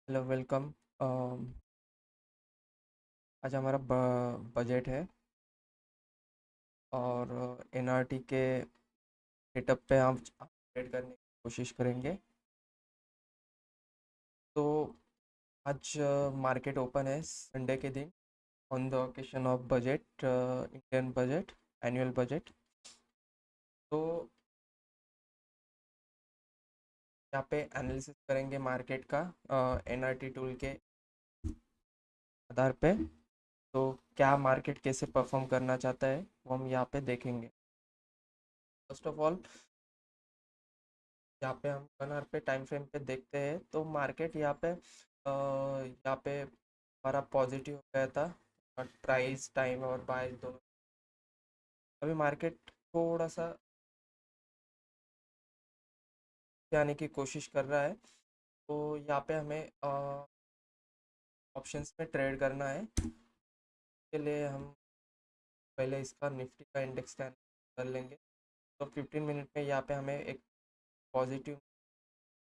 Hello welcome. आज हमारा budget है और एनआरटी के सेटअप पे हम अपडेट करने की कोशिश करेंगे। तो आज मार्केट ओपन है संडे के दिन on the occasion of budget, Indian budget, annual budget. तो यहाँ पे एनालिसिस करेंगे मार्केट का एनआरटी टूल के आधार पे। तो क्या मार्केट कैसे परफॉर्म करना चाहता है वो हम यहाँ पे देखेंगे। फर्स्ट ऑफ ऑल यहाँ पे हम 1 आवर पे टाइम फ्रेम पे देखते हैं तो मार्केट यहाँ पे हमारा पॉजिटिव हो गया था। प्राइस टाइम और बाय दोनों। अभी मार्केट थोड़ा सा आने की कोशिश कर रहा है। तो यहाँ पे हमें ऑप्शंस में ट्रेड करना है। इसके लिए हम पहले इसका निफ्टी का इंडेक्स स्कैन कर लेंगे। तो 15 मिनट में यहाँ पे हमें एक पॉजिटिव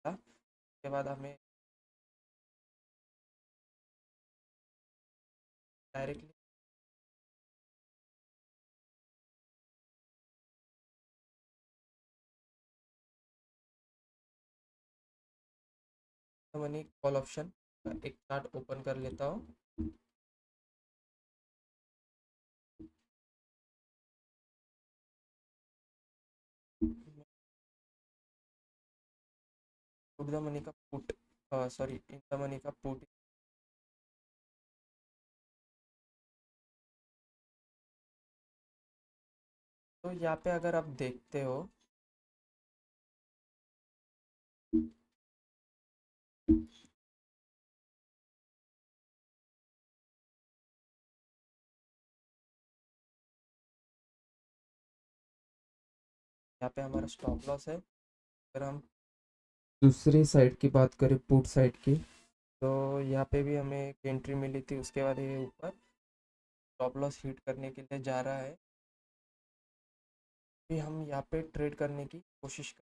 था। उसके बाद हमें डायरेक्टली मनी कॉल ऑप्शन एक चार्ट ओपन कर लेता हूँ। पुट द मनी का put, sorry, in the money का पुट। तो यहाँ पे अगर आप देखते हो यहाँ पे हमारा स्टॉप लॉस है। अगर हम दूसरी साइड की बात करें, पुट साइड की, तो यहाँ पे भी हमें एक एंट्री मिली थी। उसके बाद ये ऊपर स्टॉप लॉस हिट करने के लिए जा रहा है। फिर हम यहाँ पे ट्रेड करने की कोशिश कर।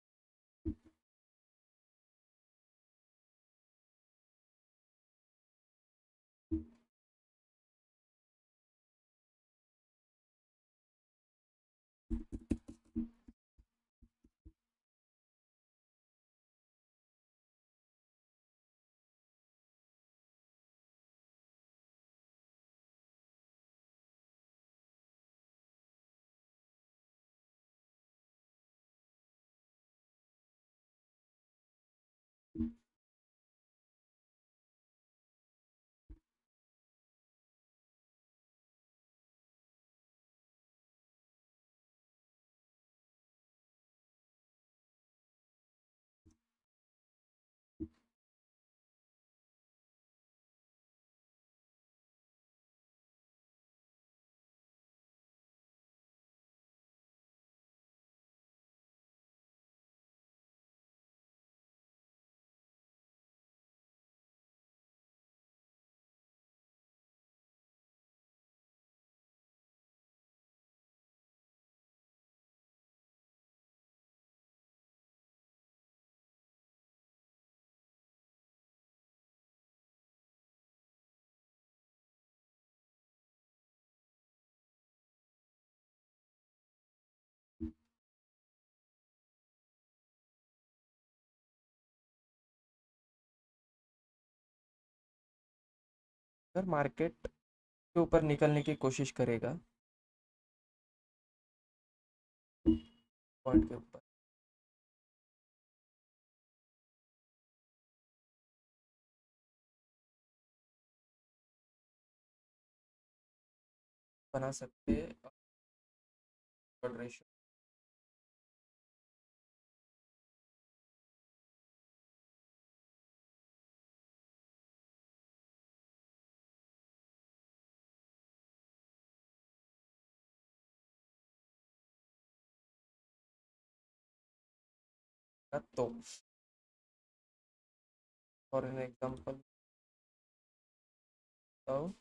अगर मार्केट के ऊपर निकलने की कोशिश करेगा पॉइंट के ऊपर, बना सकते हैं रेशियो। तो फॉर एन एग्जांपल बताओ।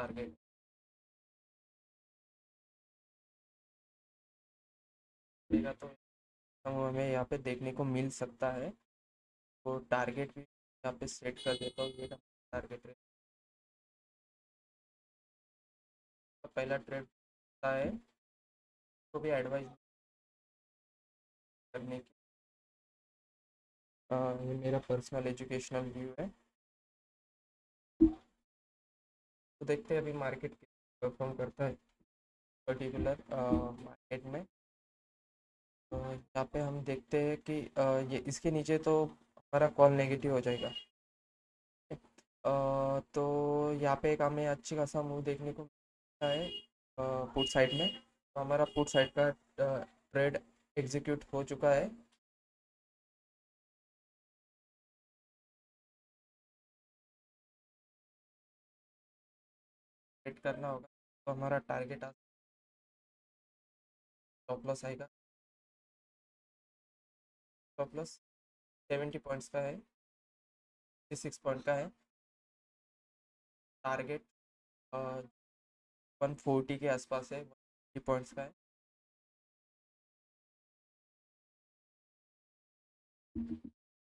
टारगेट देगा तो हम हमें यहाँ पे देखने को मिल सकता है। तो टारगेट भी यहाँ पे सेट कर देता हूँ, ये टारगेट है। तो पहला ट्रेड होता है तो भी एडवाइस करने की। ये मेरा पर्सनल एजुकेशनल व्यू है। तो देखते हैं अभी मार्केट परफॉर्म करता है पर्टिकुलर मार्केट में। तो यहाँ पे हम देखते हैं कि ये इसके नीचे तो हमारा कॉल नेगेटिव हो जाएगा। तो यहाँ पे एक हमें अच्छी खासा मूव देखने को मिलता है पुट साइड में। तो हमारा पुट साइड का ट्रेड एग्जीक्यूट हो चुका है। वेट करना होगा तो हमारा टारगेट स्टॉप लॉस आएगा। स्टॉप लॉस 70 पॉइंट्स का है, 6 पॉइंट का है। टारगेट 140 के आसपास है, 150 पॉइंट्स का है।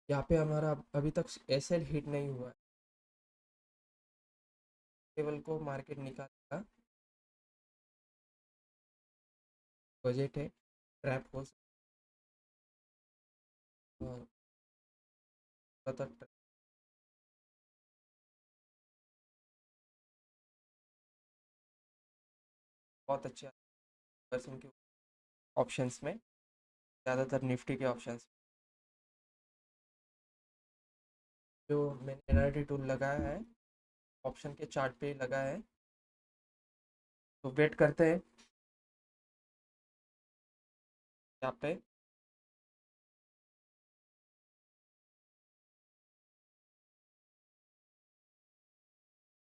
यहाँ पे हमारा अभी तक एसएल हिट नहीं हुआ है। लेवल को मार्केट निकालेगा, बजट है, ट्रैप हो सकता है। बहुत अच्छे पर्सन के ऑप्शंस में, ज़्यादातर निफ्टी के ऑप्शंस जो मैंने एनआरटी टूल लगाया है ऑप्शन के चार्ट पे लगा है। तो वेट करते हैं यहाँ पे।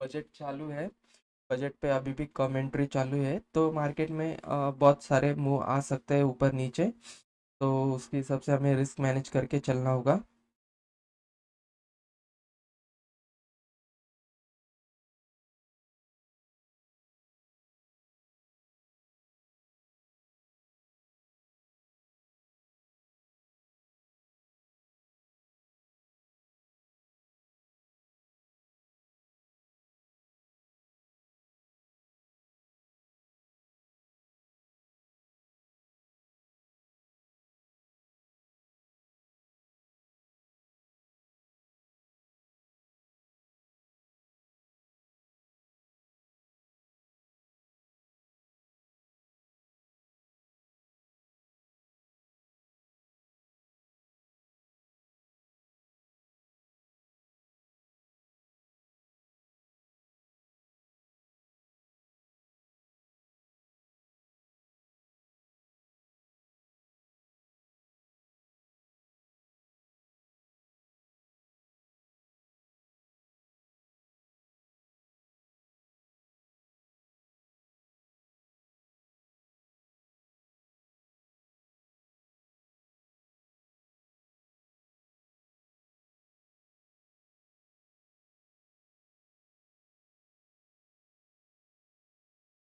बजट चालू है, बजट पे अभी भी कमेंट्री चालू है, तो मार्केट में बहुत सारे मूव आ सकते हैं ऊपर नीचे। तो उसके हिसाब से हमें रिस्क मैनेज करके चलना होगा।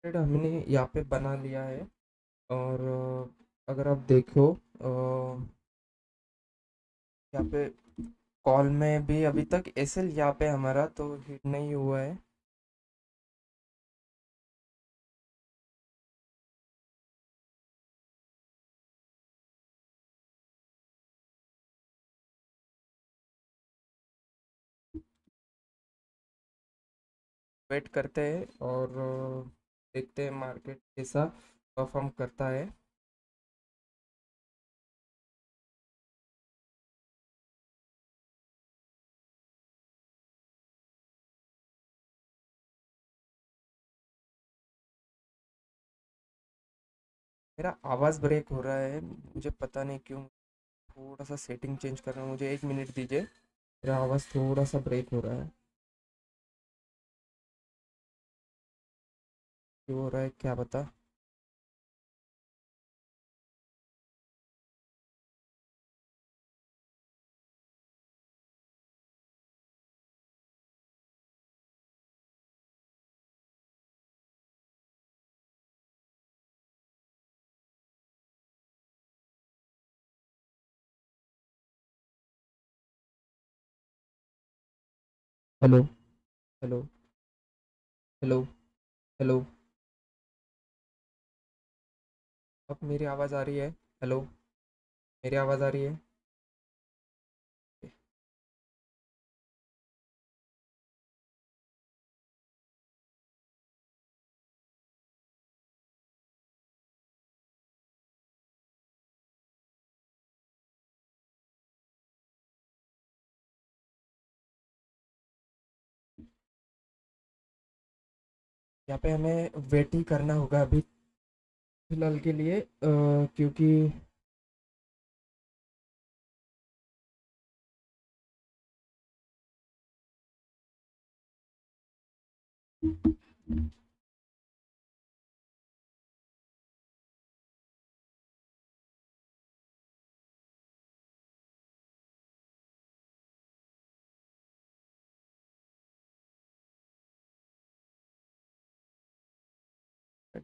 ट्रेड हमने यहाँ पे बना लिया है। और अगर आप देखो यहाँ पे कॉल में भी अभी तक एसएल यहाँ पे हमारा तो हिट नहीं हुआ है। वेट करते हैं और देखते हैं मार्केट कैसा परफॉर्म करता है। मेरा आवाज़ ब्रेक हो रहा है, मुझे पता नहीं क्यों। थोड़ा सा सेटिंग चेंज करना, मुझे 1 मिनट दीजिए। मेरा आवाज़ थोड़ा सा ब्रेक हो रहा है। क्यों हो रहा है क्या बता। Hello, hello, hello, hello. अब मेरी आवाज़ आ रही है? हेलो, मेरी आवाज़ आ रही है? यहाँ पे हमें वेट ही करना होगा अभी फिलहाल के लिए, क्योंकि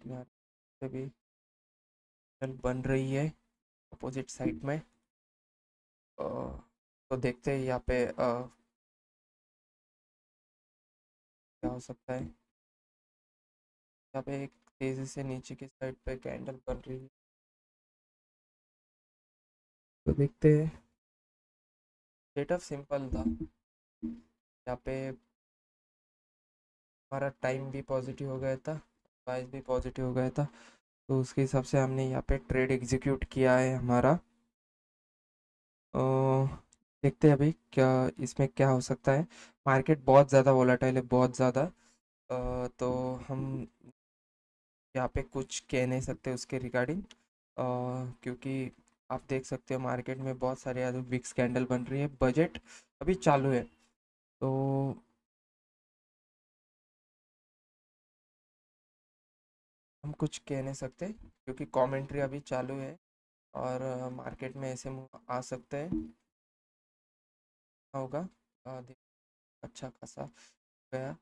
यहाँ पे भी channel बन रही है अपोजिट साइड में। तो देखते हैं यहाँ पे क्या हो सकता है। यहाँ पे एक तेज़ी से नीचे की साइड पे कैंडल बन रही है, तो देखते हैं। सेटअप सिंपल था। यहाँ पे हमारा टाइम भी पॉजिटिव हो गया था, प्राइस भी पॉजिटिव हो गया था, तो उसके हिसाब से हमने यहाँ पे ट्रेड एग्जीक्यूट किया है हमारा। अ, देखते हैं अभी क्या इसमें क्या हो सकता है। मार्केट बहुत ज़्यादा वोलेटाइल है, बहुत ज़्यादा। तो हम यहाँ पे कुछ कह नहीं सकते उसके रिगार्डिंग, क्योंकि आप देख सकते हो मार्केट में बहुत सारे बिग स्कैंडल बन रही है, बजट अभी चालू है। तो हम कुछ कह नहीं सकते क्योंकि कमेंट्री अभी चालू है, और मार्केट में ऐसे मूव आ सकते हैं। होगा अच्छा खासा गया।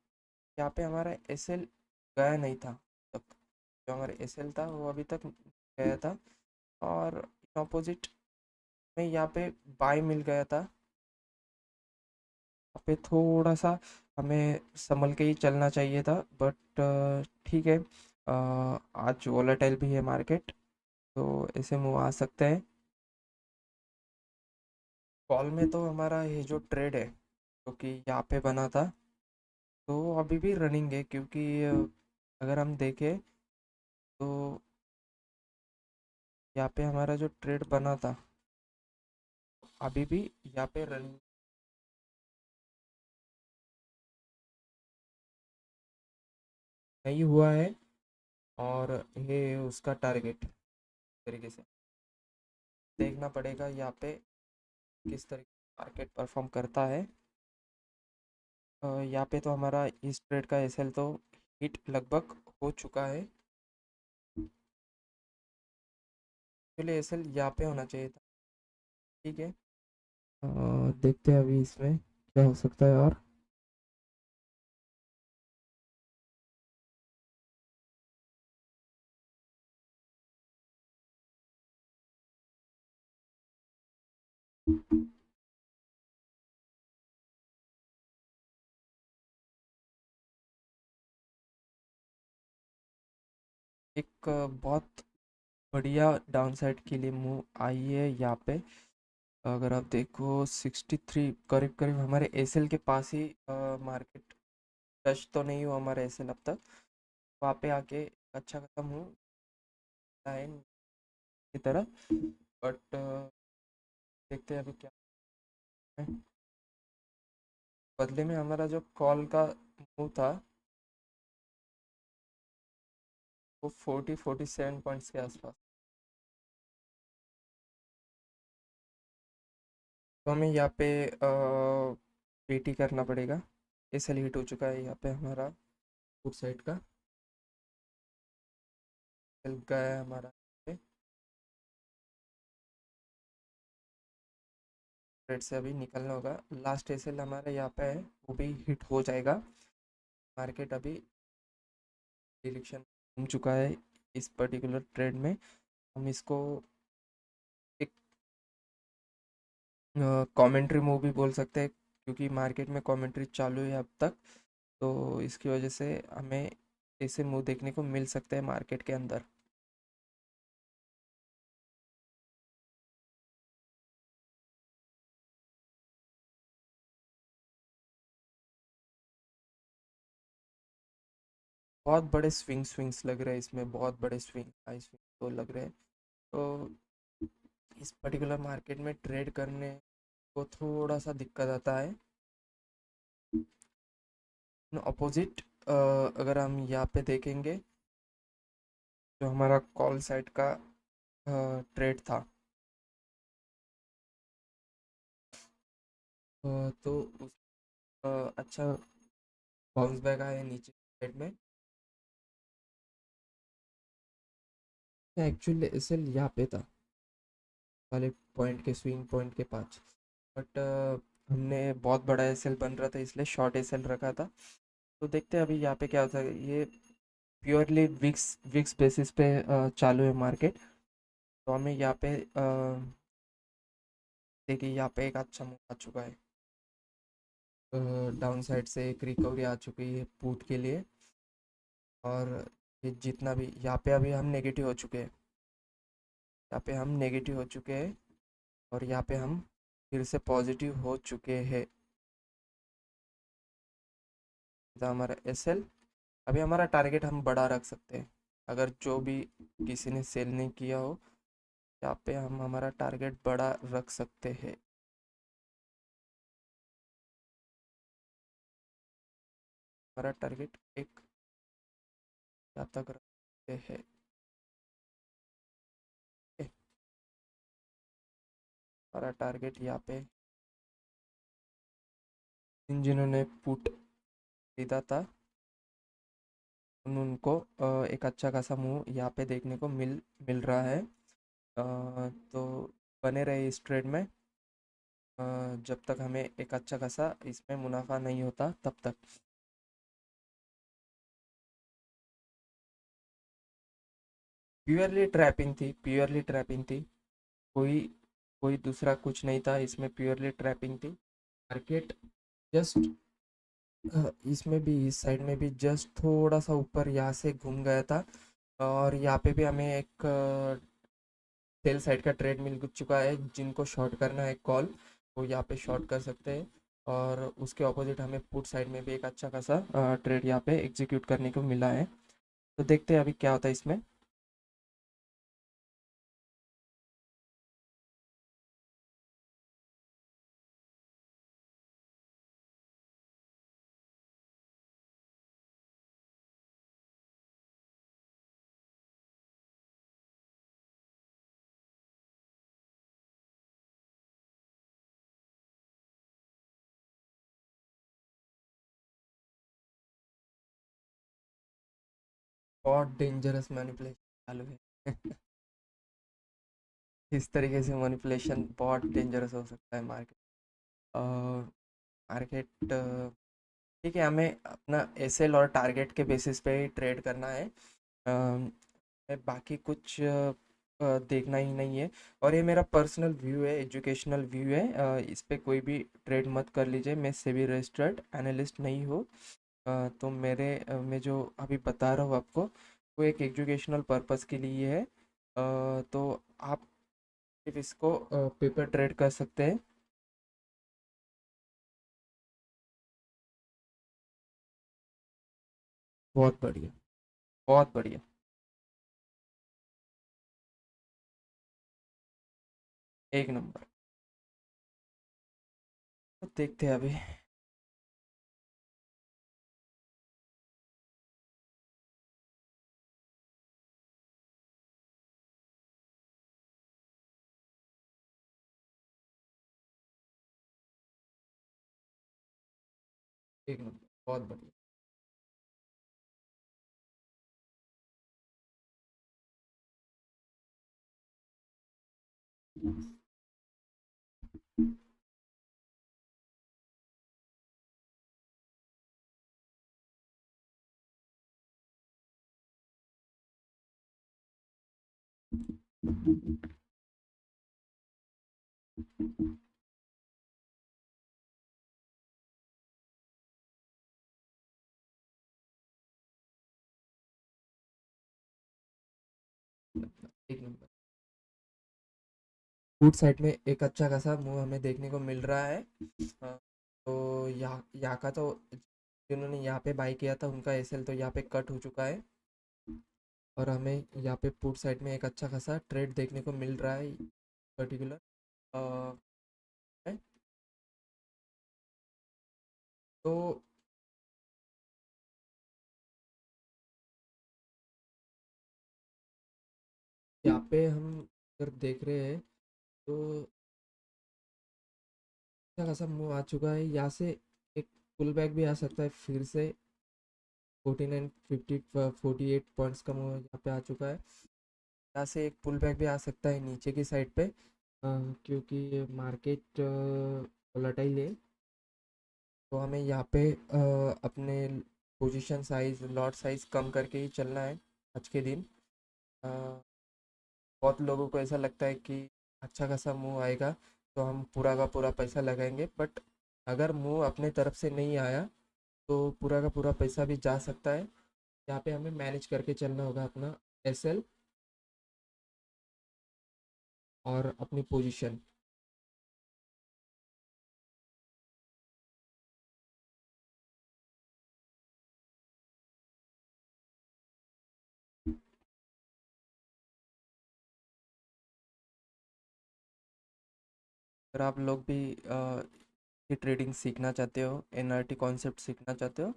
यहाँ पे हमारा एसएल गया नहीं था तक। जो हमारा एसएल था वो अभी तक गया था, और ऑपोजिट में यहाँ पे बाय मिल गया था। यहाँ पे थोड़ा सा हमें संभल के ही चलना चाहिए था, बट ठीक है। आज वोलेटाइल भी है मार्केट, तो ऐसे मूव आ सकते हैं। कॉल में तो हमारा ये जो ट्रेड है जो कि यहाँ पे बना था, तो अभी भी रनिंग है, क्योंकि अगर हम देखें तो यहाँ पे हमारा जो ट्रेड बना था अभी भी यहाँ पे रनिंग नहीं हुआ है, और ये उसका टारगेट तरीके से देखना पड़ेगा यहाँ पे किस तरीके मार्केट परफॉर्म करता है। यहाँ पे तो हमारा इस ट्रेड का एसएल तो हिट लगभग हो चुका है। चलिए एसएल यहाँ पे होना चाहिए था। ठीक है। देखते हैं अभी इसमें क्या हो सकता है। और एक बहुत बढ़िया डाउनसाइड के लिए मूव आई है यहाँ पे। अगर आप देखो 63 करीब करीब हमारे एसएल के पास ही मार्केट टच तो नहीं हुआ हमारा एसएल अब तक। वहाँ पे आके अच्छा खत्म हूँ लाइन की तरह, बट देखते हैं अभी क्या है। बदले में हमारा जो कॉल का मूव था वो 47 पॉइंट्स के आसपास। तो हमें यहाँ पे वेट ही करना पड़ेगा। एसएल हिट हो चुका है यहाँ पे हमारा गुड साइड का, हेल्प गया है हमारा। ट्रेड से अभी निकलना होगा। लास्ट एसएल हमारा यहाँ पे है, वो भी हिट हो जाएगा। मार्केट अभी डिरेक्शन घूम चुका है इस पर्टिकुलर ट्रेड में। हम इसको एक कमेंट्री मूव भी बोल सकते हैं, क्योंकि मार्केट में कमेंट्री चालू है अब तक, तो इसकी वजह से हमें ऐसे मूव देखने को मिल सकते हैं मार्केट के अंदर। बहुत बड़े स्विंग्स लग रहे हैं इसमें, बहुत बड़े स्विंग हाई स्विंग तो लग रहे हैं। तो इस पर्टिकुलर मार्केट में ट्रेड करने को थोड़ा सा दिक्कत आता है। अपोजिट अगर हम यहाँ पे देखेंगे, जो हमारा कॉल साइड का ट्रेड था, तो उस अच्छा बाउंस बैक आया नीचे साइड में। एक्चुअली एसएल यहाँ पे था, वाले पॉइंट के स्विंग पॉइंट के पास, बट हमने बहुत बड़ा एसएल बन रहा था इसलिए शॉर्ट एसएल रखा था। तो देखते हैं अभी यहाँ पे क्या होता है। ये प्योरली विक्स विक्स बेसिस पे चालू है मार्केट। तो हमें यहाँ पे देखिए यहाँ पे एक अच्छा मूव आ चुका है। डाउन साइड से एक रिकवरी आ चुकी है पुट के लिए। और ये जितना भी यहाँ पे अभी हम नेगेटिव हो चुके हैं, यहाँ पे हम नेगेटिव हो चुके हैं, और यहाँ पे हम फिर से पॉजिटिव हो चुके हैं। तो हमारा एसएल, अभी हमारा टारगेट हम बड़ा रख सकते हैं। अगर जो भी किसी ने सेल नहीं किया हो, यहाँ पे हम हमारा टारगेट बड़ा रख सकते हैं। हमारा टारगेट एक यहाँ तक रखते हैं। ए, हमारा टारगेट यहाँ पे, जिन्होंने पुट खरीदा था उनको एक अच्छा खासा मूव यहाँ पे देखने को मिल मिल रहा है। तो बने रहे इस ट्रेड में, जब तक हमें एक अच्छा खासा इसमें मुनाफा नहीं होता तब तक। प्योरली ट्रैपिंग थी, प्योरली ट्रैपिंग थी। कोई कोई दूसरा कुछ नहीं था इसमें, प्योरली ट्रैपिंग थी। मार्केट जस्ट इसमें भी, इस साइड में भी जस्ट थोड़ा सा ऊपर यहाँ से घूम गया था। और यहाँ पे भी हमें एक सेल साइड का ट्रेड मिल चुका है। जिनको शॉर्ट करना है कॉल, वो यहाँ पे शॉर्ट कर सकते हैं। और उसके ऑपोजिट हमें पुट साइड में भी एक अच्छा खासा ट्रेड यहाँ पे एग्जीक्यूट करने को मिला है। तो देखते हैं अभी क्या होता है इसमें। बहुत डेंजरस मैनिपुलेशन चालू है। इस तरीके से मैनिपुलेशन बहुत डेंजरस हो सकता है मार्केट। मार्केट ठीक है, हमें अपना एसएल और टारगेट के बेसिस पे ही ट्रेड करना है। बाकी कुछ देखना ही नहीं है। और ये मेरा पर्सनल व्यू है, एजुकेशनल व्यू है। इस पे कोई भी ट्रेड मत कर लीजिए। मैं सेबी रजिस्टर्ड एनालिस्ट नहीं हूँ। तो मैं जो अभी बता रहा हूँ आपको, वो एक एजुकेशनल पर्पस के लिए है। तो आप सिर्फ इसको पेपर ट्रेड कर सकते हैं। बहुत बढ़िया, बहुत बढ़िया। एक नंबर। तो देखते हैं अभी। एक नंबर, बहुत बढ़िया। एक नंबर। फूड साइड में एक अच्छा खासा मूव हमें देखने को मिल रहा है। तो यहाँ का तो जिन्होंने यहाँ पे बाई किया था उनका एसएल तो यहाँ पे कट हो चुका है, और हमें यहाँ पे पुट साइड में एक अच्छा खासा ट्रेड देखने को मिल रहा है पर्टिकुलर। तो यहाँ पे हम अगर देख रहे हैं तो अच्छा खासा मूव आ चुका है यहाँ से। एक पुल बैक भी आ सकता है फिर से। 49 50 48 पॉइंट्स का मूव यहाँ पे आ चुका है। यहाँ से एक पुल बैक भी आ सकता है नीचे की साइड पे, क्योंकि मार्केट वोलेटाइल है। तो हमें यहाँ पे अपने पोजीशन साइज लॉट साइज कम करके ही चलना है आज के दिन। अ, बहुत लोगों को ऐसा लगता है कि अच्छा खासा मूव आएगा तो हम पूरा का पूरा पैसा लगाएंगे, बट अगर मूव अपने तरफ से नहीं आया तो पूरा का पूरा पैसा भी जा सकता है। यहाँ पे हमें मैनेज करके चलना होगा अपना एसएल और अपनी पोजीशन। अगर आप लोग भी ये ट्रेडिंग सीखना चाहते हो, एनआरटी कॉन्सेप्ट सीखना चाहते हो,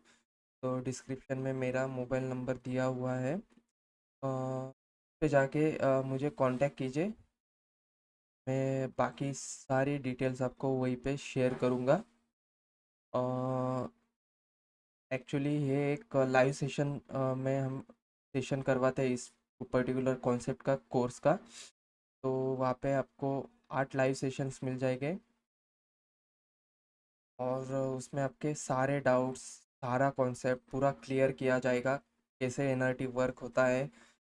तो डिस्क्रिप्शन में मेरा मोबाइल नंबर दिया हुआ है। पे जाके मुझे कांटेक्ट कीजिए। मैं बाकी सारी डिटेल्स आपको वहीं पे शेयर करूँगा। एक्चुअली ये एक लाइव सेशन में हम सेशन करवाते हैं इस पर्टिकुलर कॉन्सेप्ट का कोर्स का। तो वहाँ पे आपको 8 लाइव सेशंस मिल जाएंगे, और उसमें आपके सारे डाउट्स, सारा कॉन्सेप्ट पूरा क्लियर किया जाएगा। कैसे एनआरटी वर्क होता है।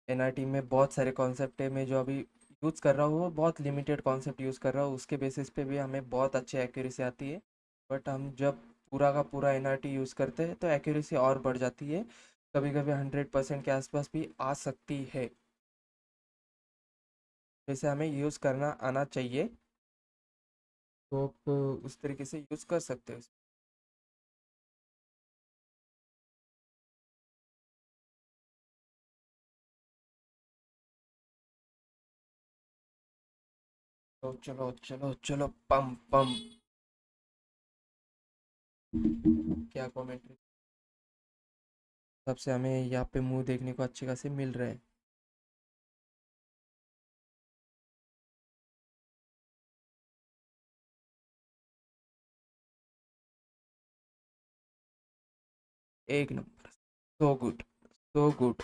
एनआरटी में बहुत सारे कॉन्सेप्ट है, मैं जो अभी यूज़ कर रहा हूँ वो बहुत लिमिटेड कॉन्सेप्ट यूज़ कर रहा हूँ, उसके बेसिस पे भी हमें बहुत अच्छी एक्यूरेसी आती है। बट हम जब पूरा का पूरा एनआरटी यूज़ करते हैं तो एक्यूरेसी और बढ़ जाती है, कभी कभी 100% के आसपास भी आ सकती है। वैसे हमें यूज़ करना आना चाहिए, तो आप उस तरीके से यूज़ कर सकते हो। तो चलो चलो चलो, पम पम। क्या कमेंट्री। सबसे हमें यहाँ पे मुंह देखने को अच्छे खासे मिल रहे हैं। एक number. So good, so good.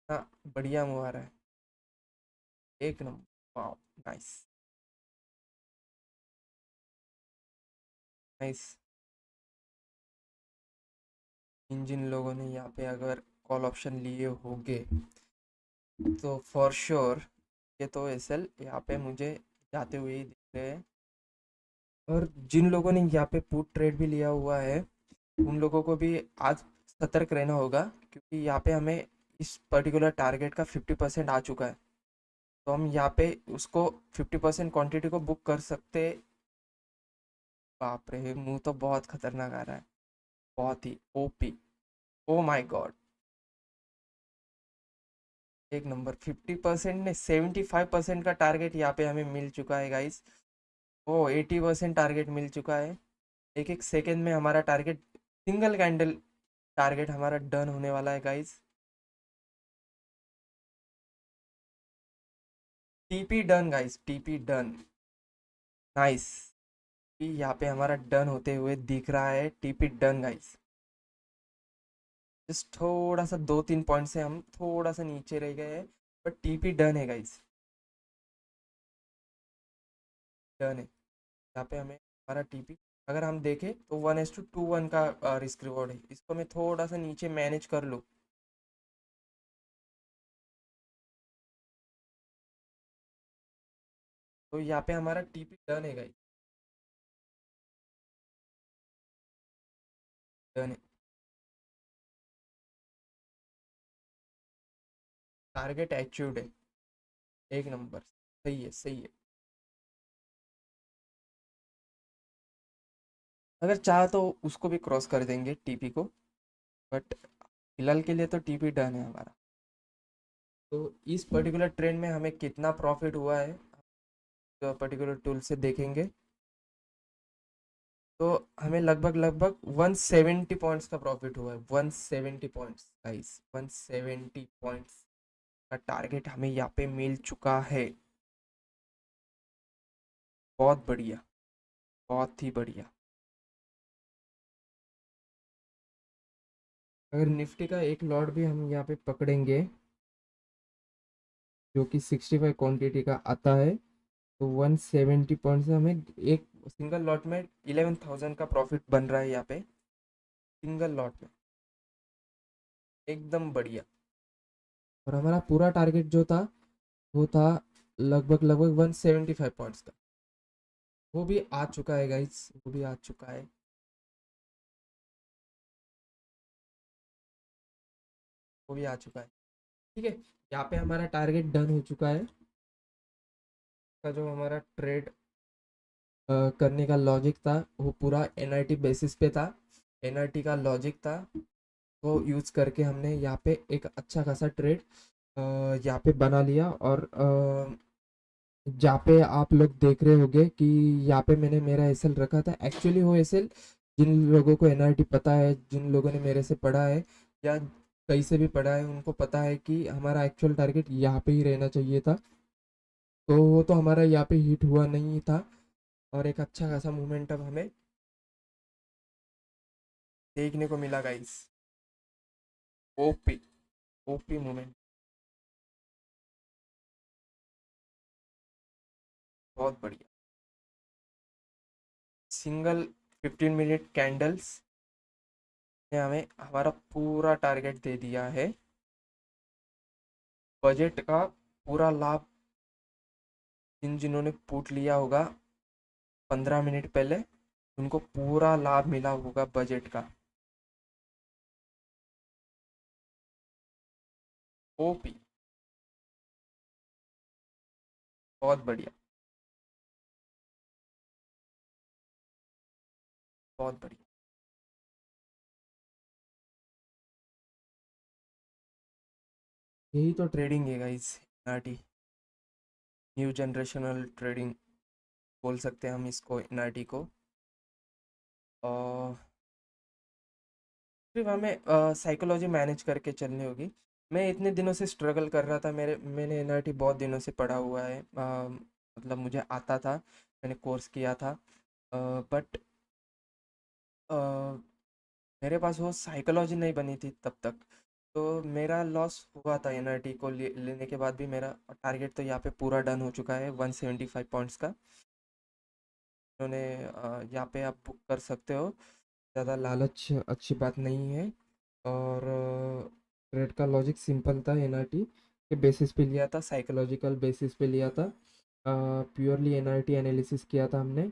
हाँ, बढ़िया मुंह आ रहा है। एक नंबर। वाओ। नाइस। नाइस। इन जिन लोगों ने यहाँ पे अगर कॉल ऑप्शन लिए होंगे तो फॉर श्योर ये तो एसएल यहाँ पे मुझे जाते हुए ही दिख रहे हैं। और जिन लोगों ने यहाँ पे पुट ट्रेड भी लिया हुआ है उन लोगों को भी आज सतर्क रहना होगा, क्योंकि यहाँ पे हमें इस पर्टिकुलर टारगेट का 50% आ चुका है। तो हम यहाँ पे उसको 50% क्वांटिटी को बुक कर सकते। बाप रे, मुंह तो बहुत खतरनाक आ रहा है। बहुत ही ओपी। Oh my God. एक नंबर। 50% ने 75% का टारगेट यहाँ पे हमें मिल चुका है गाइस। ओ 80% टारगेट मिल चुका है। एक एक सेकेंड में हमारा टारगेट, सिंगल कैंडल टारगेट हमारा डन होने वाला है guys. TP done guys, TP done. Nice. यहाँ पे हमारा डन होते हुए दिख रहा है, टीपी डन गाइस। जस्ट थोड़ा सा 2 3 पॉइंट से हम थोड़ा सा नीचे रह गए हैं, बट टीपी डन है गाइस। डन है। यहाँ पे हमें हमारा टीपी अगर हम देखें तो 1:2 1 का रिस्क रिवॉर्ड है। इसको मैं थोड़ा सा नीचे मैनेज कर लूँ तो यहाँ पे हमारा टीपी डन है गाइस। डन है। टारगेट अचीव्ड है। एक नंबर। सही है, सही है। अगर चाह तो उसको भी क्रॉस कर देंगे टीपी को, बट फिलहाल के लिए तो टीपी डन है हमारा। तो इस पर्टिकुलर ट्रेंड में हमें कितना प्रॉफिट हुआ है तो पर्टिकुलर टूल से देखेंगे, तो हमें लगभग लगभग 170 पॉइंट्स का प्रॉफिट हुआ है। 170 पॉइंट्स गाइस, 170 पॉइंट्स का टारगेट हमें यहाँ पे मिल चुका है। बहुत बढ़िया, बहुत ही बढ़िया। अगर निफ्टी का एक लॉट भी हम यहाँ पे पकड़ेंगे जो कि 65 क्वांटिटी का आता है, तो 170 पॉइंट से हमें एक सिंगल लॉट में 11,000 का प्रॉफिट बन रहा है यहाँ पे, सिंगल लॉट में। एकदम बढ़िया। और हमारा पूरा टारगेट जो था वो था लगभग लगभग 175 पॉइंट्स का। वो भी आ चुका है गाइस, वो भी आ चुका है। वो भी आ चुका है। ठीक है, यहाँ पे हमारा टारगेट डन हो चुका है। का जो हमारा ट्रेड करने का लॉजिक था वो पूरा एनआरटी बेसिस पे था। एनआरटी का लॉजिक था, वो यूज़ करके हमने यहाँ पे एक अच्छा खासा ट्रेड यहाँ पे बना लिया। और जहाँ पे आप लोग देख रहे होंगे कि यहाँ पे मैंने मेरा एसएल रखा था, एक्चुअली वो एसएल जिन लोगों को एनआरटी पता है, जिन लोगों ने मेरे से पढ़ा है या कहीं से भी पढ़ा है, उनको पता है कि हमारा एक्चुअल टारगेट यहाँ पे ही रहना चाहिए था। तो वो तो हमारा यहाँ पे हिट हुआ नहीं था, और एक अच्छा खासा मोमेंटम हमें देखने को मिला गाइस। OP, OP moment. बहुत बढ़िया। सिंगल 15 मिनट कैंडल्स ने हमें हमारा पूरा टारगेट दे दिया है। बजट का पूरा लाभ जिन्होंने पुट लिया होगा 15 मिनट पहले, उनको पूरा लाभ मिला होगा बजट का। ओपी। बहुत बढ़िया, बहुत बढ़िया। यही तो ट्रेडिंग है guys, NRT. New generational trading बोल सकते हैं हम इसको, एनआरटी को। और सिर्फ हमें साइकोलॉजी मैनेज करके चलनी होगी। मैं इतने दिनों से स्ट्रगल कर रहा था, मैंने एनआरटी बहुत दिनों से पढ़ा हुआ है, मतलब मुझे आता था, मैंने कोर्स किया था, बट मेरे पास वो साइकोलॉजी नहीं बनी थी तब तक। तो मेरा लॉस हुआ था एनआरटी को लेने के बाद भी। मेरा टारगेट तो यहाँ पे पूरा डन हो चुका है 175 पॉइंट्स का। उन्होंने यहाँ पे आप बुक कर सकते हो, ज़्यादा लालच अच्छी बात नहीं है। और ट्रेड का लॉजिक सिंपल था, एनआरटी के बेसिस पे लिया था, साइकोलॉजिकल बेसिस पे लिया था। प्योरली एनआरटी एनालिसिस किया था हमने,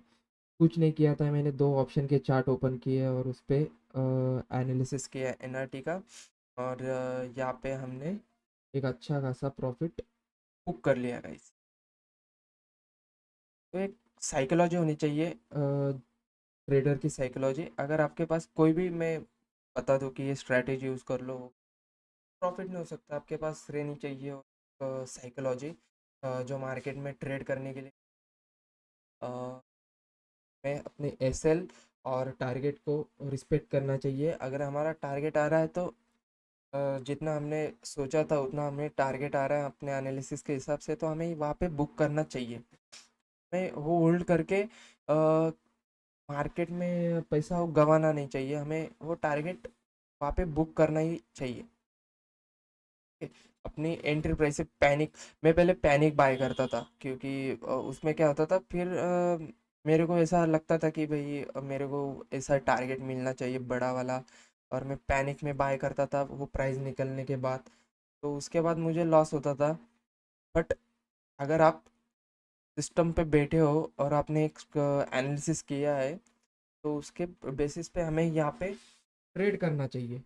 कुछ नहीं किया था। मैंने दो ऑप्शन के चार्ट ओपन किए और उस पर एनालिसिस किया एनआरटी का। और यहाँ पे हमने एक अच्छा खासा प्रॉफिट बुक कर लिया गाइस। तो एक साइकोलॉजी होनी चाहिए, ट्रेडर की साइकोलॉजी। अगर आपके पास कोई भी, मैं बता दूं कि ये स्ट्रैटेजी यूज़ कर लो, प्रॉफिट नहीं हो सकता। आपके पास रहनी चाहिए साइकोलॉजी जो मार्केट में ट्रेड करने के लिए अ, मैं अपने एसएल और टारगेट को रिस्पेक्ट करना चाहिए। अगर हमारा टारगेट आ रहा है तो जितना हमने सोचा था उतना हमें टारगेट आ रहा है अपने एनालिसिस के हिसाब से, तो हमें वहाँ पे बुक करना चाहिए। हमें वो होल्ड करके मार्केट में पैसा वो गंवाना नहीं चाहिए। हमें वो टारगेट वहाँ पे बुक करना ही चाहिए। अपनी एंट्री प्राइस से पैनिक, मैं पहले पैनिक बाय करता था, क्योंकि उसमें क्या होता था फिर मेरे को ऐसा लगता था कि भाई मेरे को ऐसा टारगेट मिलना चाहिए बड़ा वाला, और मैं पैनिक में बाय करता था वो प्राइस निकलने के बाद, तो उसके बाद मुझे लॉस होता था। बट अगर आप सिस्टम पे बैठे हो और आपने एक एनालिसिस किया है, तो उसके बेसिस पे हमें यहाँ पे ट्रेड करना चाहिए,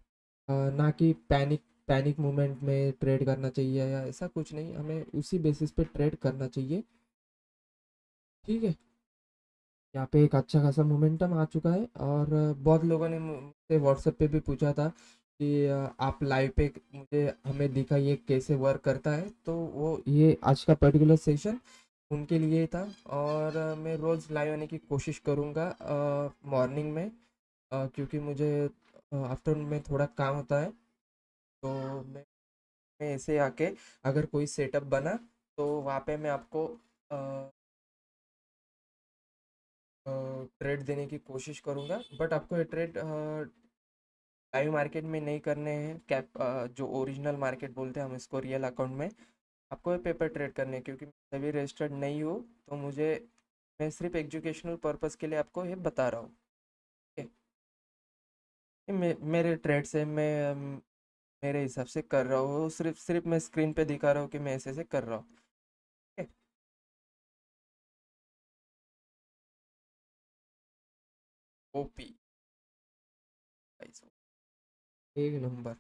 ना कि पैनिक पैनिक मोमेंट में ट्रेड करना चाहिए या ऐसा कुछ नहीं, हमें उसी बेसिस पे ट्रेड करना चाहिए। ठीक है, यहाँ पे एक अच्छा खासा मोमेंटम आ चुका है और बहुत लोगों ने मुझसे व्हाट्सएप पे भी पूछा था कि आप लाइव पे मुझे हमें दिखाइए कैसे वर्क करता है, तो वो ये आज का पर्टिकुलर सेशन उनके लिए था। और मैं रोज़ लाइव आने की कोशिश करूँगा मॉर्निंग में, क्योंकि मुझे आफ्टरनून में थोड़ा काम होता है। तो मैं ऐसे आके अगर कोई सेटअप बना तो वहाँ पे मैं आपको ट्रेड देने की कोशिश करूँगा। बट आपको ये ट्रेड लाइव मार्केट में नहीं करने हैं, कैप जो ओरिजिनल मार्केट बोलते हैं हम इसको, रियल अकाउंट में आपको ये पेपर ट्रेड करने हैं, क्योंकि मैं अभी रजिस्टर्ड नहीं हूँ। तो मैं सिर्फ एजुकेशनल पर्पस के लिए आपको ये बता रहा हूँ। ठीक है? मेरे ट्रेड से मैं मेरे हिसाब से कर रहा हूँ, सिर्फ सिर्फ मैं स्क्रीन पे दिखा रहा हूँ कि मैं ऐसे ऐसे कर रहा हूँ। ठीक है? ओपी एक नंबर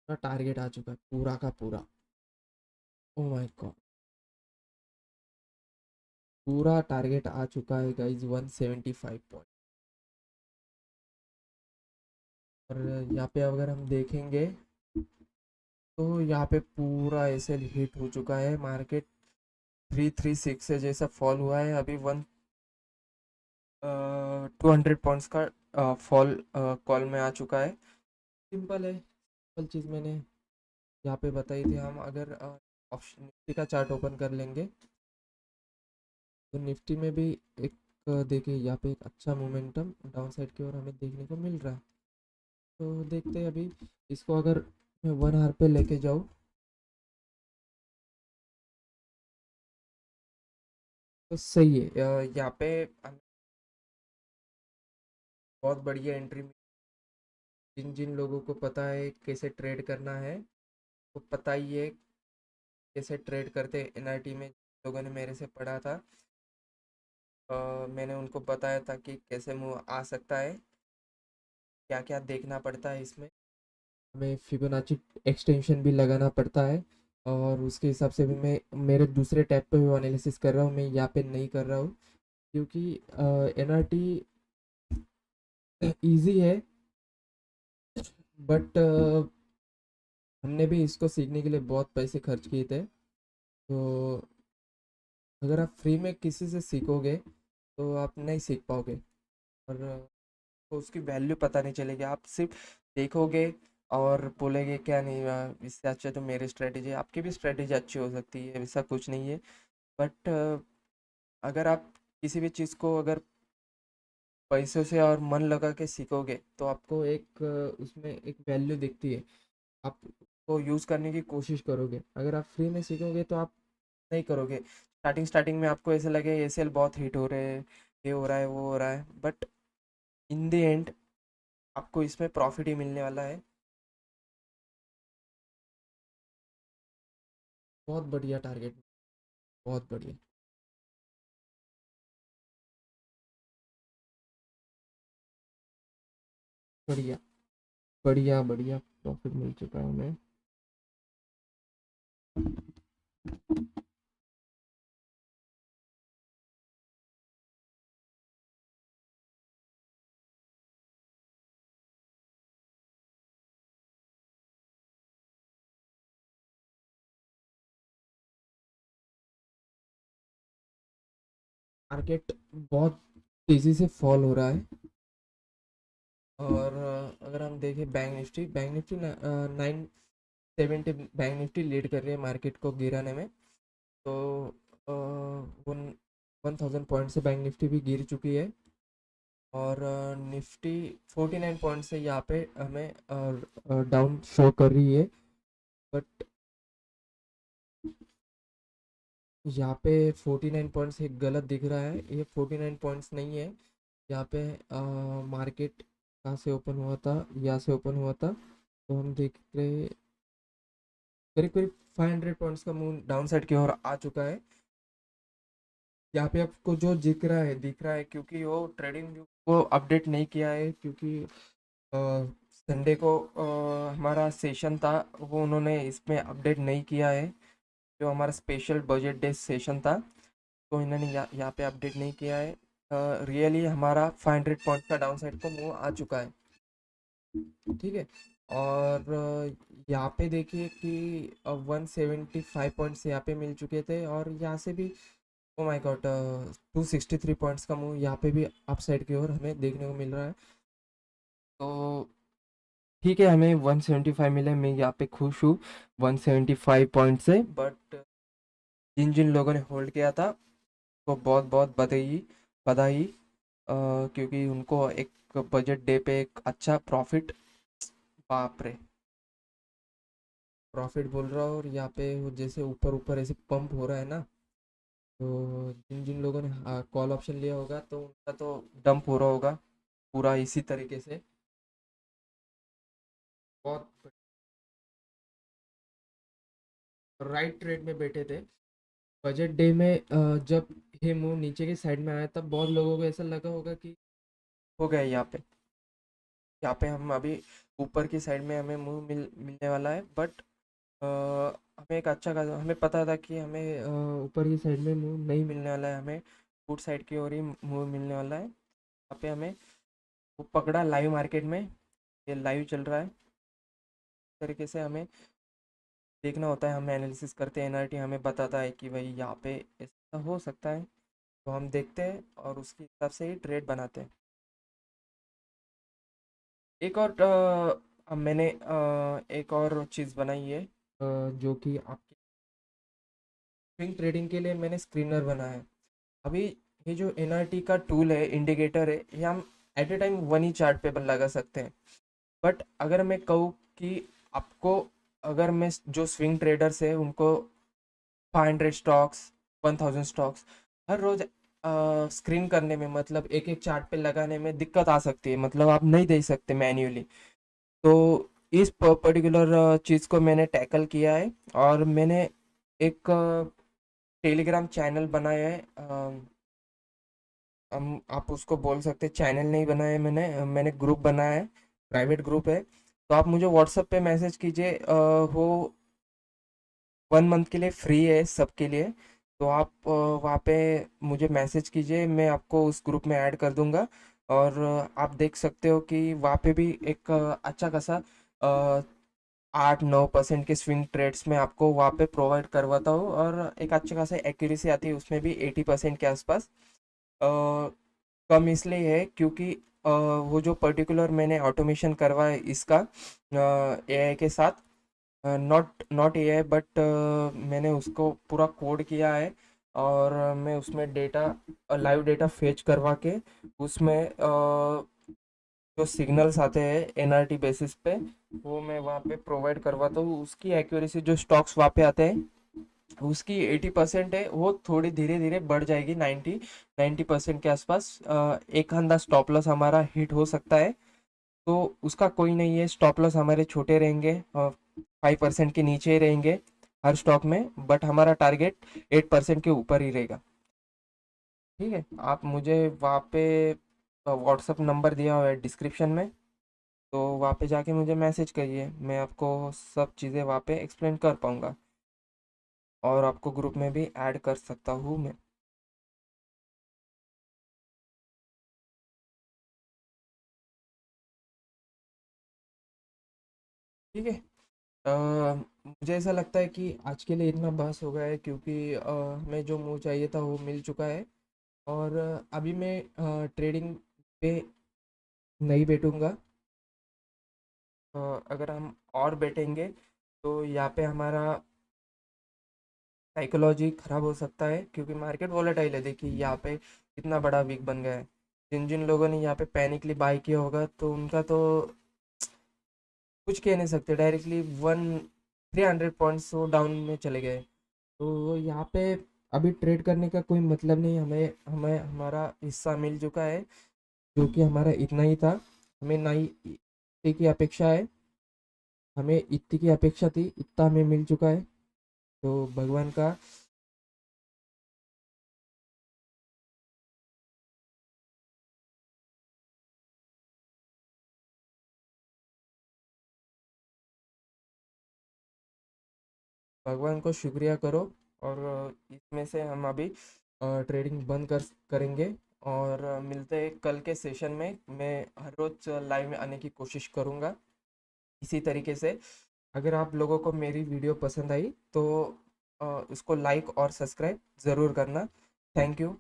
का टारगेट आ चुका है पूरा का पूरा। ओ माय गॉड, पूरा टारगेट आ चुका है गाइज 175 पॉइंट। और यहाँ पे अगर हम देखेंगे तो यहाँ पे पूरा ऐसे हिट हो चुका है मार्केट। 336 से जैसा फॉल हुआ है अभी 200 पॉइंट्स का फॉल कॉल में आ चुका है। सिंपल है, सिंपल चीज़ मैंने यहाँ पे बताई थी। हम अगर ऑप्शन निफ्टी का चार्ट ओपन कर लेंगे तो निफ्टी में भी एक देखिए यहाँ पे एक अच्छा मोमेंटम डाउन साइड की ओर हमें देखने को मिल रहा है। तो देखते हैं अभी इसको अगर मैं 1 आवर पे लेके जाऊँ तो सही है। यहाँ पे हमें बहुत बढ़िया एंट्री। जिन जिन लोगों को पता है कैसे ट्रेड करना है वो पता ही है कैसे ट्रेड करते हैं। एनआरटी में लोगों ने मेरे से पढ़ा था, मैंने उनको बताया था कि कैसे मुँह आ सकता है, क्या क्या देखना पड़ता है इसमें। हमें फिबोनाची एक्सटेंशन भी लगाना पड़ता है और उसके हिसाब से भी मैं मेरे दूसरे टैब पे भी एनालिसिस कर रहा हूँ, मैं यहाँ पे नहीं कर रहा हूँ। क्योंकि एनआरटी ईजी है, बट हमने भी इसको सीखने के लिए बहुत पैसे खर्च किए थे। तो अगर आप फ्री में किसी से सीखोगे तो आप नहीं सीख पाओगे और तो उसकी वैल्यू पता नहीं चलेगी। आप सिर्फ देखोगे और बोलेंगे क्या नहीं, इससे अच्छा तो मेरी स्ट्रेटेजी, आपकी भी स्ट्रेटेजी अच्छी हो सकती है, ऐसा कुछ नहीं है। बट अगर आप किसी भी चीज़ को अगर पैसों से और मन लगा के सीखोगे तो आपको एक उसमें एक वैल्यू दिखती है। आप उसको यूज़ करने की कोशिश करोगे। अगर आप फ्री में सीखोगे तो आप नहीं करोगे। स्टार्टिंग स्टार्टिंग में आपको ऐसे लगे एसीएल बहुत हिट हो रहे हैं, ये हो रहा है वो हो रहा है, बट इन द एंड आपको इसमें प्रॉफिट ही मिलने वाला है। बहुत बढ़िया टारगेट, बहुत बढ़िया। बढ़िया बढ़िया बढ़िया प्रॉफिट मिल चुका है हमें। मार्केट बहुत तेज़ी से फॉल हो रहा है। और अगर हम देखें bank Nifty 970 bank Nifty lead कर रही है मार्केट को गिराने में। तो वन 1000 पॉइंट से बैंक निफ्टी भी गिर चुकी है और निफ्टी 49 पॉइंट से यहाँ पे हमें डाउन शो कर रही है। बट यहाँ पे 49 पॉइंट्स एक गलत दिख रहा है, ये 49 पॉइंट्स नहीं है। यहाँ पे मार्केट कहाँ से ओपन हुआ था, यहाँ से ओपन हुआ था। तो हम देख रहे करीब करीब 500 पॉइंट्स का मूव डाउन साइड की ओर आ चुका है। यहाँ पे आपको जो दिख रहा है क्योंकि वो ट्रेडिंग व्यू को अपडेट नहीं किया है, क्योंकि संडे को हमारा सेशन था, वो उन्होंने इसमें अपडेट नहीं किया है। जो हमारा स्पेशल बजट डे सेशन था, तो इन्होंने यहाँ पे अपडेट नहीं किया है। रियली हमारा 500 पॉइंट का डाउन साइड को मूव आ चुका है। ठीक है। और यहाँ पे देखिए कि 175 पॉइंट्स यहाँ पे मिल चुके थे, और यहाँ से भी ओ माय गॉड 263 पॉइंट्स का मूव यहाँ पे भी अप साइड की ओर हमें देखने को मिल रहा है। तो ठीक है, हमें 175 मिले, मैं यहाँ पे खुश हूँ 175 पॉइंट से। बट जिन जिन लोगों ने होल्ड किया था, तो बहुत बहुत बधाई बधाई, क्योंकि उनको एक बजट डे पे एक अच्छा प्रॉफिट, बाप रे, प्रॉफिट बोल रहा हूँ। और यहाँ पे वो जैसे ऊपर ऊपर ऐसे पंप हो रहा है ना, तो जिन जिन लोगों ने कॉल ऑप्शन लिया होगा, तो उनका तो डंप हो रहा होगा पूरा इसी तरीके से। बहुत राइट ट्रेड में बैठे थे। बजट डे में जब ये मूव नीचे की साइड में आया, तब बहुत लोगों को ऐसा लगा होगा कि हो गया यहाँ पे, यहाँ पे हम अभी ऊपर की साइड में हमें मूव मिलने वाला है। बट हमें एक अच्छा खासा हमें पता था कि हमें ऊपर की साइड में मूव नहीं मिलने वाला है, हमें फुट साइड की ओर ही मूव मिलने वाला है। यहाँ पे हमें वो पकड़ा लाइव मार्केट में, ये लाइव चल रहा है। इस तरीके से हमें देखना होता है, हम एनालिसिस करते हैं, एनआरटी हमें बताता है कि भाई यहाँ पे ऐसा हो सकता है, तो हम देखते हैं और उसके हिसाब से ही ट्रेड बनाते हैं। एक और मैंने एक और चीज़ बनाई है, जो कि आपकी स्विंग ट्रेडिंग के लिए मैंने स्क्रीनर बनाया है। अभी ये जो एनआरटी का टूल है, इंडिकेटर है, ये हम एट ए टाइम वन ही चार्ट पे लगा सकते हैं। बट अगर मैं कहूँ कि आपको, अगर मैं जो स्विंग ट्रेडर्स है उनको 500 स्टॉक्स, 1000 स्टॉक्स हर रोज स्क्रीन करने में, मतलब एक एक चार्ट पे लगाने में दिक्कत आ सकती है, मतलब आप नहीं दे सकते मैन्युअली। तो इस पर्टिकुलर चीज़ को मैंने टैकल किया है, और मैंने एक टेलीग्राम चैनल बनाया है। हम आप उसको बोल सकते हैं, चैनल नहीं बनाया है मैंने ग्रुप बनाया है, प्राइवेट ग्रुप है। तो आप मुझे व्हाट्सएप पे मैसेज कीजिए, वो 1 मंथ के लिए फ्री है सबके लिए। तो आप वहाँ पे मुझे मैसेज कीजिए, मैं आपको उस ग्रुप में ऐड कर दूंगा। और आप देख सकते हो कि वहाँ पे भी एक अच्छा खासा 8-9% के स्विंग ट्रेड्स में आपको वहाँ पे प्रोवाइड करवाता हूँ, और एक अच्छा खासा एक्यूरेसी आती है उसमें भी 80% के आसपास। कम इसलिए है क्योंकि वो जो पर्टिकुलर मैंने ऑटोमेशन करवा है इसका एआई के साथ, नॉट नॉट एआई बट मैंने उसको पूरा कोड किया है। और मैं उसमें डेटा, लाइव डेटा फेच करवा के उसमें जो सिग्नल्स आते हैं एनआरटी बेसिस पे, वो मैं वहाँ पे प्रोवाइड करवाता हूँ। उसकी एक्यूरेसी, जो स्टॉक्स वहाँ पे आते हैं उसकी 80% है, वो थोड़ी धीरे धीरे बढ़ जाएगी 90% के आसपास। एक आधा स्टॉप लॉस हमारा हिट हो सकता है, तो उसका कोई नहीं है, स्टॉप लॉस हमारे छोटे रहेंगे, 5% के नीचे ही रहेंगे हर स्टॉक में, बट हमारा टारगेट 8% के ऊपर ही रहेगा। ठीक है, आप मुझे वहाँ पे व्हाट्सअप नंबर दिया हुआ है डिस्क्रिप्शन में, तो वहाँ पे जाके मुझे मैसेज करिए, मैं आपको सब चीज़ें वहाँ पे एक्सप्लेन कर पाऊँगा, और आपको ग्रुप में भी ऐड कर सकता हूँ मैं। ठीक है। मुझे ऐसा लगता है कि आज के लिए इतना बस हो गया है, क्योंकि हमें जो मूव चाहिए था वो मिल चुका है। और अभी मैं ट्रेडिंग पे नहीं बैठूंगा। अगर हम और बैठेंगे, तो यहाँ पे हमारा साइकोलॉजी खराब हो सकता है, क्योंकि मार्केट वॉलेटाइल है। देखिए यहाँ पे कितना बड़ा वीक बन गया है। जिन जिन लोगों ने यहाँ पे पैनिकली बाई किया होगा, तो उनका तो कुछ कह नहीं सकते, डायरेक्टली 300 पॉइंट्स वो डाउन में चले गए। तो यहाँ पे अभी ट्रेड करने का कोई मतलब नहीं, हमें हमें हमारा हिस्सा मिल चुका है, जो कि हमारा इतना ही था। हमें ना ही इतने की अपेक्षा है, हमें इतनी की अपेक्षा थी, इतना हमें मिल चुका है। तो भगवान का भगवान को शुक्रिया करो। और इसमें से हम अभी ट्रेडिंग बंद करेंगे। और मिलते हैं कल के सेशन में। मैं हर रोज लाइव में आने की कोशिश करूँगा इसी तरीके से। अगर आप लोगों को मेरी वीडियो पसंद आई तो उसको लाइक और सब्सक्राइब ज़रूर करना। Thank you.